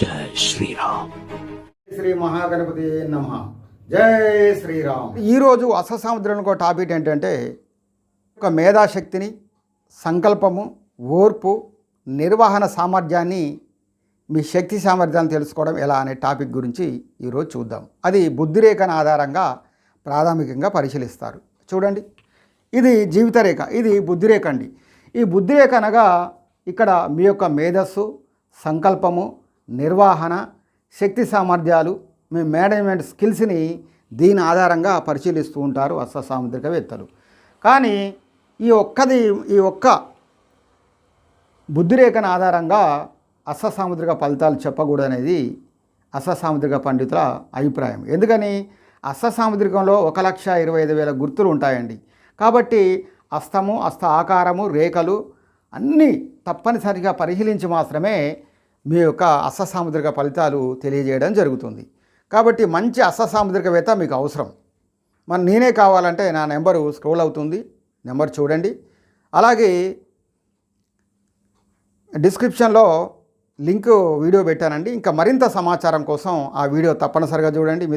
జై శ్రీరామ్. శ్రీ మహాగణపతి నమః. జై శ్రీరామ్. ఈరోజు అష్టసాముద్రంలో టాపిక్ ఏంటంటే ఒక మేధాశక్తిని, సంకల్పము, ఓర్పు, నిర్వహణ సామర్థ్యాన్ని, మీ శక్తి సామర్థ్యాన్ని తెలుసుకోవడం ఎలా అనే టాపిక్ గురించి ఈరోజు చూద్దాం. అది బుద్ధిరేఖను ఆధారంగా ప్రాథమికంగా పరిశీలిస్తారు. చూడండి, ఇది జీవితరేఖ, ఇది బుద్ధిరేఖ అండి. ఈ బుద్ధిరేఖ అనగా ఇక్కడ మీ యొక్క మేధస్సు, సంకల్పము, నిర్వహణ, శక్తి సామర్థ్యాలు, మీ మేనేజ్మెంట్ స్కిల్స్ని దీని ఆధారంగా పరిశీలిస్తూ ఉంటారు అష్టసాముద్రికవేత్తలు. కానీ ఈ ఒక్క బుద్ధిరేఖను ఆధారంగా అష్టసాముద్రిక ఫలితాలు చెప్పకూడదనేది అష్టసాముద్రిక పండితుల అభిప్రాయం. ఎందుకని అష్టసాముద్రికంలో 1,25,000 గుర్తులు ఉంటాయండి. కాబట్టి అస్తము, అస్త ఆకారము, రేఖలు అన్నీ తప్పనిసరిగా పరిశీలించి మాత్రమే మీ యొక్క అష్టసాముద్రిక ఫలితాలు తెలియజేయడం జరుగుతుంది. కాబట్టి మంచి అష్టసాముద్రికవేత్త మీకు అవసరం. మరి నేనే కావాలంటే నా నెంబరు స్క్రోల్ అవుతుంది, నెంబర్ చూడండి. అలాగే డిస్క్రిప్షన్లో లింక్ వీడియో పెట్టానండి. ఇంకా మరింత సమాచారం కోసం ఆ వీడియో తప్పనిసరిగా చూడండి.